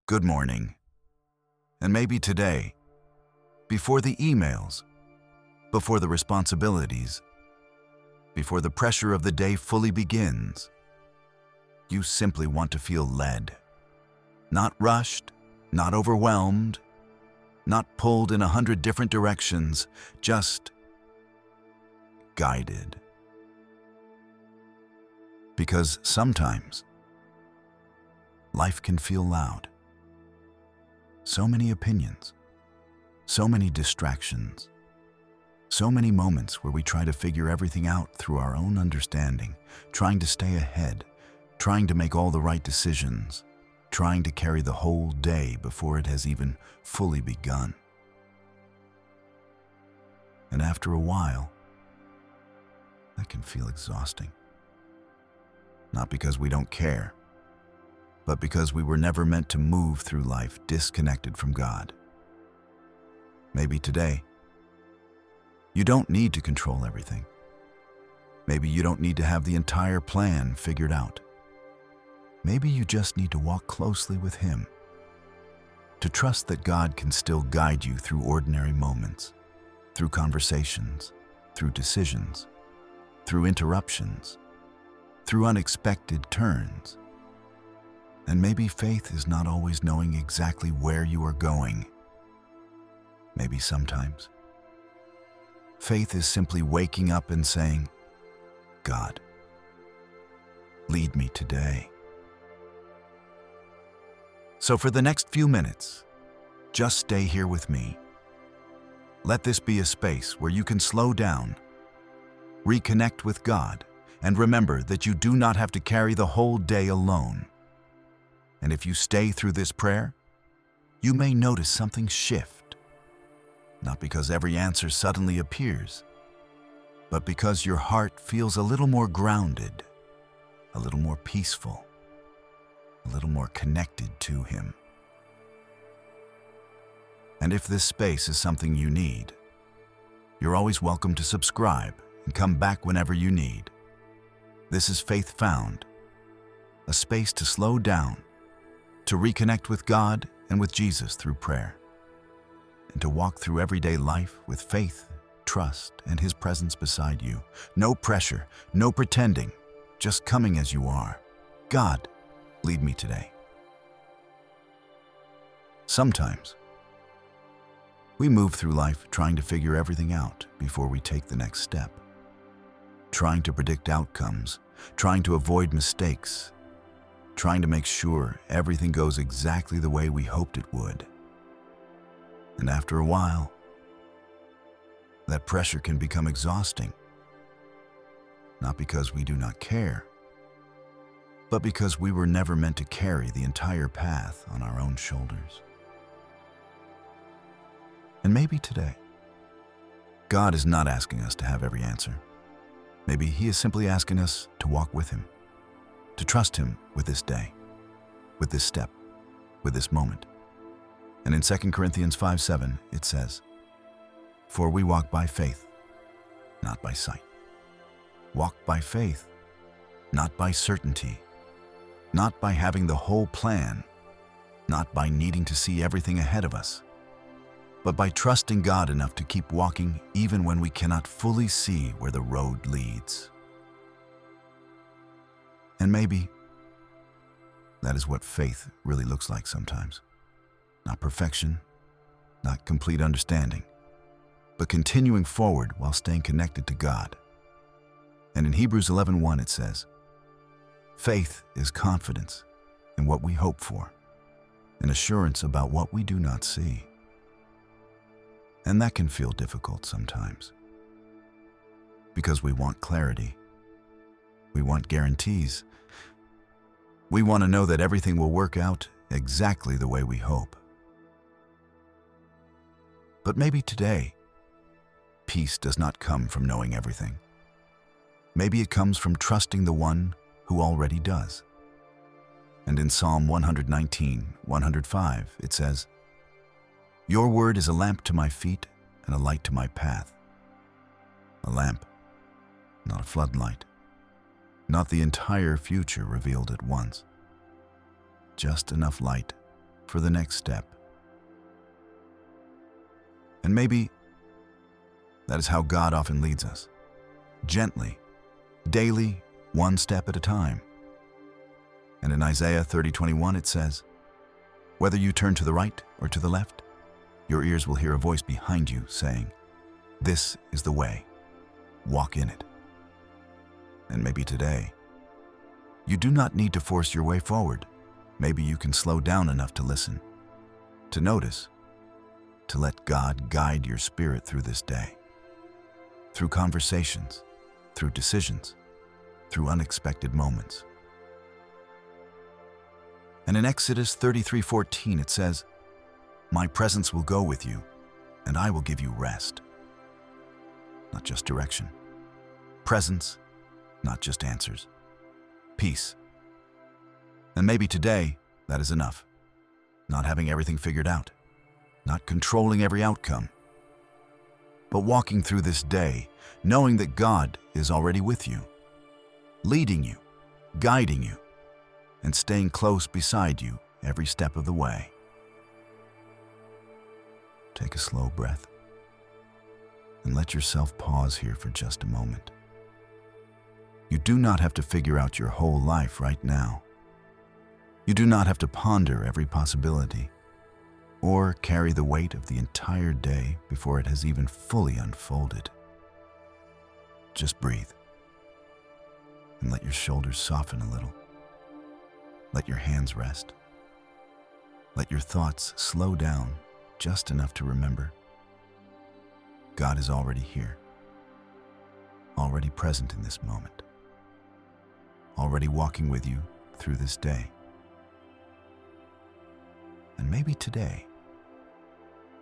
good morning. And maybe today, before the emails, before the responsibilities, before the pressure of the day fully begins, you simply want to feel led. Not rushed, not overwhelmed, not pulled in 100 different directions, just guided. Because sometimes life can feel loud. So many opinions, so many distractions, so many moments where we try to figure everything out through our own understanding, trying to stay ahead, trying to make all the right decisions, trying to carry the whole day before it has even fully begun. And after a while, that can feel exhausting. Not because we don't care, but because we were never meant to move through life disconnected from God. Maybe today, you don't need to control everything. Maybe you don't need to have the entire plan figured out. Maybe you just need to walk closely with Him, to trust that God can still guide you through ordinary moments, through conversations, through decisions, through interruptions, through unexpected turns. And maybe faith is not always knowing exactly where you are going. Maybe sometimes faith is simply waking up and saying, God, lead me today. So for the next few minutes, just stay here with me. Let this be a space where you can slow down, reconnect with God, and remember that you do not have to carry the whole day alone. And if you stay through this prayer, you may notice something shift. Not because every answer suddenly appears, but because your heart feels a little more grounded, a little more peaceful, a little more connected to Him. And if this space is something you need, you're always welcome to subscribe and come back whenever you need. This is Faith Found, a space to slow down, to reconnect with God and with Jesus through prayer, and to walk through everyday life with faith, trust, and His presence beside you. No pressure, no pretending, just coming as you are. God, lead me today. Sometimes, we move through life trying to figure everything out before we take the next step, trying to predict outcomes, trying to avoid mistakes, trying to make sure everything goes exactly the way we hoped it would. And after a while, that pressure can become exhausting, not because we do not care, but because we were never meant to carry the entire path on our own shoulders. And maybe today, God is not asking us to have every answer. Maybe He is simply asking us to walk with Him, to trust Him with this day, with this step, with this moment. And in 2 Corinthians 5:7, it says, "For we walk by faith, not by sight." Walk by faith, not by certainty, not by having the whole plan, not by needing to see everything ahead of us, but by trusting God enough to keep walking even when we cannot fully see where the road leads. And maybe that is what faith really looks like sometimes. Not perfection, not complete understanding, but continuing forward while staying connected to God. And in Hebrews 11:1 it says, "Faith is confidence in what we hope for, and assurance about what we do not see." And that can feel difficult sometimes, because we want clarity, we want guarantees, we want to know that everything will work out exactly the way we hope. But maybe today, peace does not come from knowing everything. Maybe it comes from trusting the one who already does. And in Psalm 119:105, it says, "Your word is a lamp to my feet and a light to my path." A lamp, not a floodlight, not the entire future revealed at once. Just enough light for the next step. And maybe that is how God often leads us. Gently, daily, one step at a time. And in Isaiah 30:21 it says, "Whether you turn to the right or to the left, your ears will hear a voice behind you saying, 'This is the way, walk in it.'" And maybe today, you do not need to force your way forward. Maybe you can slow down enough to listen, to notice, to let God guide your spirit through this day. Through conversations, through decisions, through unexpected moments. And in Exodus 33:14 it says, "My presence will go with you, and I will give you rest." Not just direction. Presence, not just answers. Peace. And maybe today, that is enough. Not having everything figured out. Not controlling every outcome. But walking through this day, knowing that God is already with you, leading you, guiding you, and staying close beside you every step of the way. Take a slow breath and let yourself pause here for just a moment. You do not have to figure out your whole life right now. You do not have to ponder every possibility or carry the weight of the entire day before it has even fully unfolded. Just breathe and let your shoulders soften a little. Let your hands rest. Let your thoughts slow down just enough to remember God is already here, already present in this moment, already walking with you through this day. And maybe today,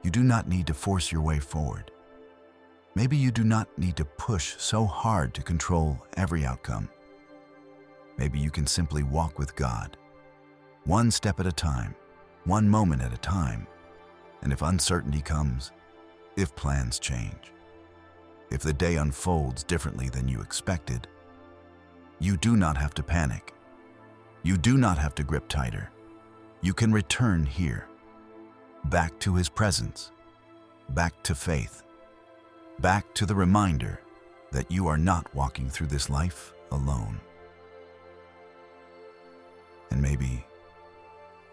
you do not need to force your way forward. Maybe you do not need to push so hard to control every outcome. Maybe you can simply walk with God, one step at a time, one moment at a time. And if uncertainty comes, if plans change, if the day unfolds differently than you expected, you do not have to panic. You do not have to grip tighter. You can return here, back to His presence, back to faith, back to the reminder that you are not walking through this life alone. And maybe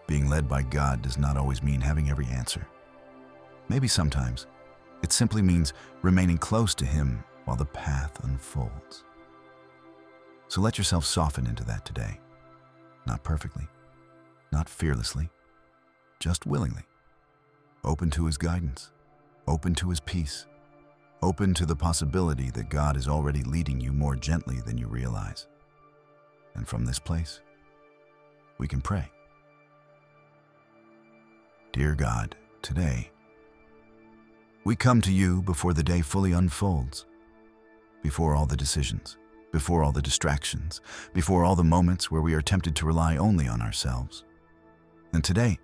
being led by God does not always mean having every answer. Maybe sometimes it simply means remaining close to Him while the path unfolds. So let yourself soften into that today. Not perfectly, not fearlessly, just willingly. Open to His guidance, open to His peace, open to the possibility that God is already leading you more gently than you realize. And from this place, we can pray. Dear God, today, we come to you before the day fully unfolds, before all the decisions, before all the distractions, before all the moments where we are tempted to rely only on ourselves. And today,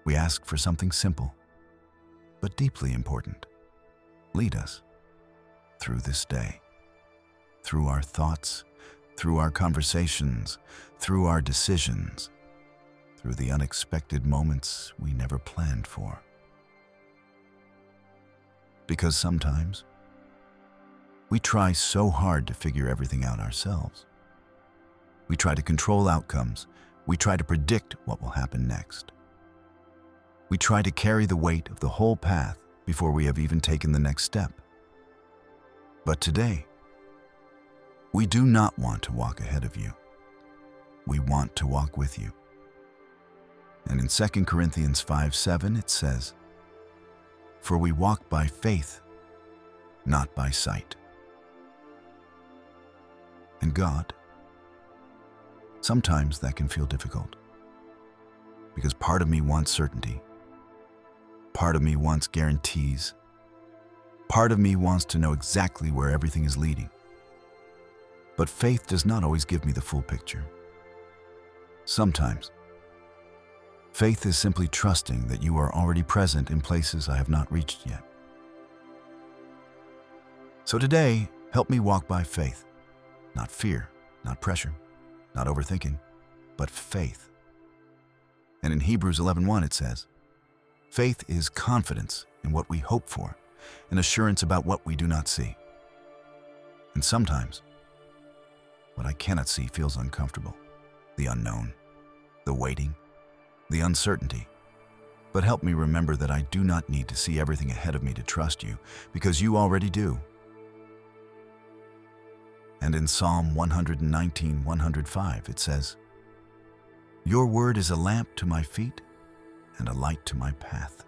we ask for something simple, but deeply important. Lead us through this day, through our thoughts, through our conversations, through our decisions, through the unexpected moments we never planned for. Because sometimes we try so hard to figure everything out ourselves. We try to control outcomes. We try to predict what will happen next. We try to carry the weight of the whole path before we have even taken the next step. But today, we do not want to walk ahead of you. We want to walk with you. And in 2 Corinthians 5:7 it says, "For we walk by faith, not by sight." And God, sometimes that can feel difficult, because part of me wants certainty. Part of me wants guarantees. Part of me wants to know exactly where everything is leading. But faith does not always give me the full picture. Sometimes, faith is simply trusting that you are already present in places I have not reached yet. So today, help me walk by faith, not fear, not pressure, not overthinking, but faith. And in Hebrews 11:1 it says, "Faith is confidence in what we hope for, and assurance about what we do not see." And sometimes, what I cannot see feels uncomfortable. The unknown, the waiting, the uncertainty. But help me remember that I do not need to see everything ahead of me to trust you, because you already do. And in Psalm 119:105 it says, "Your word is a lamp to my feet and a light to my path."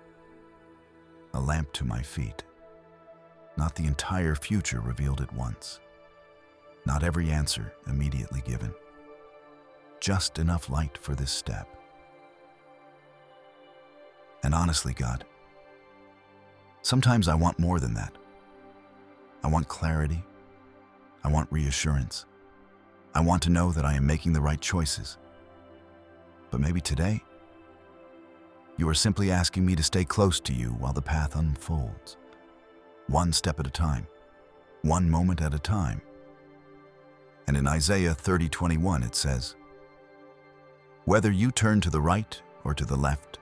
A lamp to my feet. Not the entire future revealed at once. Not every answer immediately given. Just enough light for this step. And honestly, God, sometimes I want more than that. I want clarity. I want reassurance. I want to know that I am making the right choices. But maybe today, you are simply asking me to stay close to you while the path unfolds. One step at a time, one moment at a time. And in Isaiah 30:21 it says, "Whether you turn to the right or to the left,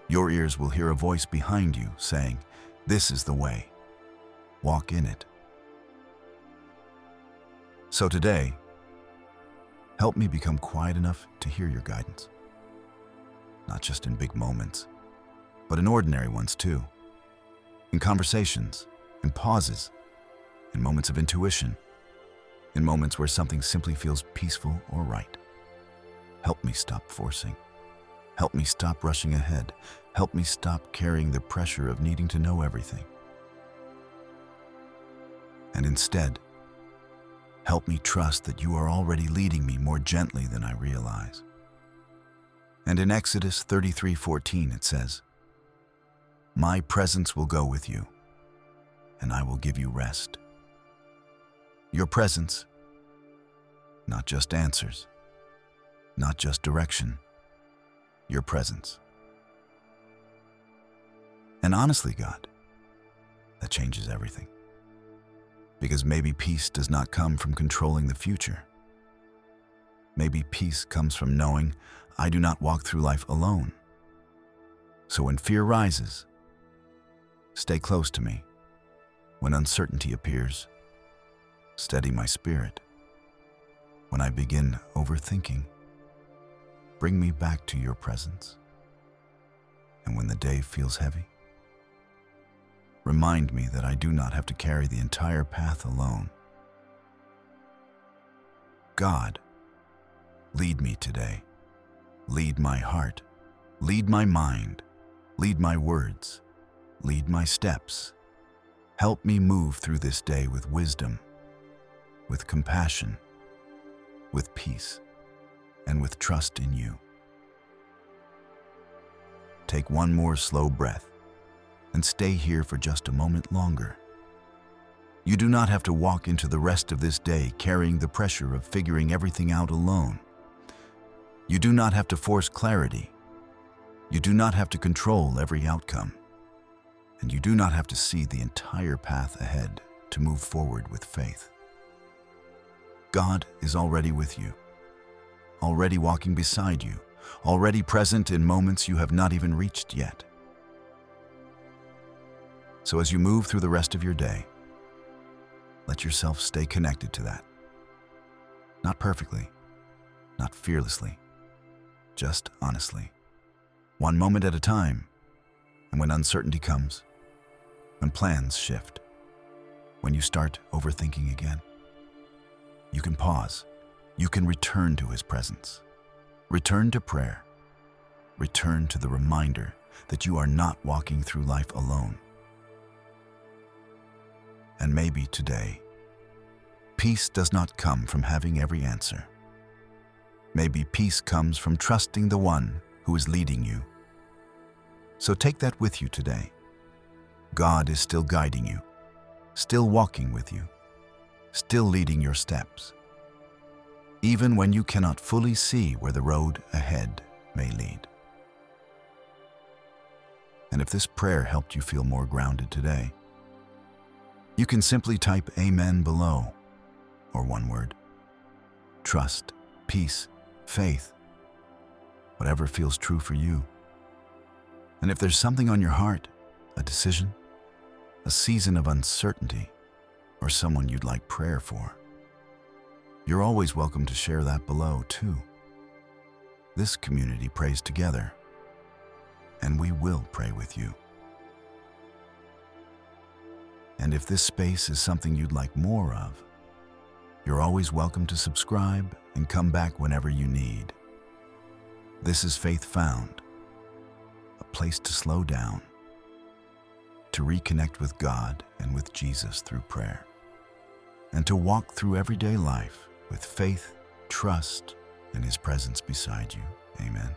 your ears will hear a voice behind you saying, 'This is the way. Walk in it.'" So today, help me become quiet enough to hear your guidance. Not just in big moments, but in ordinary ones too. In conversations, in pauses, in moments of intuition, in moments where something simply feels peaceful or right. Help me stop forcing. Help me stop rushing ahead. Help me stop carrying the pressure of needing to know everything. And instead, help me trust that you are already leading me more gently than I realize. And in Exodus 33:14 it says, "My presence will go with you, and I will give you rest." Your presence, not just answers, not just direction, your presence. And honestly, God, that changes everything. Because maybe peace does not come from controlling the future. Maybe peace comes from knowing I do not walk through life alone. So when fear rises, stay close to me. When uncertainty appears, steady my spirit. When I begin overthinking, bring me back to your presence. And when the day feels heavy, remind me that I do not have to carry the entire path alone. God, lead me today. Lead my heart. Lead my mind. Lead my words. Lead my steps. Help me move through this day with wisdom, with compassion, with peace, and with trust in you. Take one more slow breath and stay here for just a moment longer. You do not have to walk into the rest of this day carrying the pressure of figuring everything out alone. You do not have to force clarity. You do not have to control every outcome. And you do not have to see the entire path ahead to move forward with faith. God is already with you, already walking beside you, already present in moments you have not even reached yet. So as you move through the rest of your day, let yourself stay connected to that. Not perfectly, not fearlessly, just honestly. One moment at a time, and when uncertainty comes, when plans shift, when you start overthinking again, you can pause. You can return to His presence. Return to prayer. Return to the reminder that you are not walking through life alone. And maybe today, peace does not come from having every answer. Maybe peace comes from trusting the one who is leading you. So take that with you today. God is still guiding you, still walking with you, still leading your steps, even when you cannot fully see where the road ahead may lead. And if this prayer helped you feel more grounded today, you can simply type Amen below, or one word: trust, peace, faith. whatever feels true for you. And if there's something on your heart, a decision, a season of uncertainty, or someone you'd like prayer for, you're always welcome to share that below too. This community prays together, and we will pray with you. And if this space is something you'd like more of, you're always welcome to subscribe and come back whenever you need. This is Faith Found, a place to slow down, to reconnect with God and with Jesus through prayer, and to walk through everyday life with faith, trust, and His presence beside you. Amen.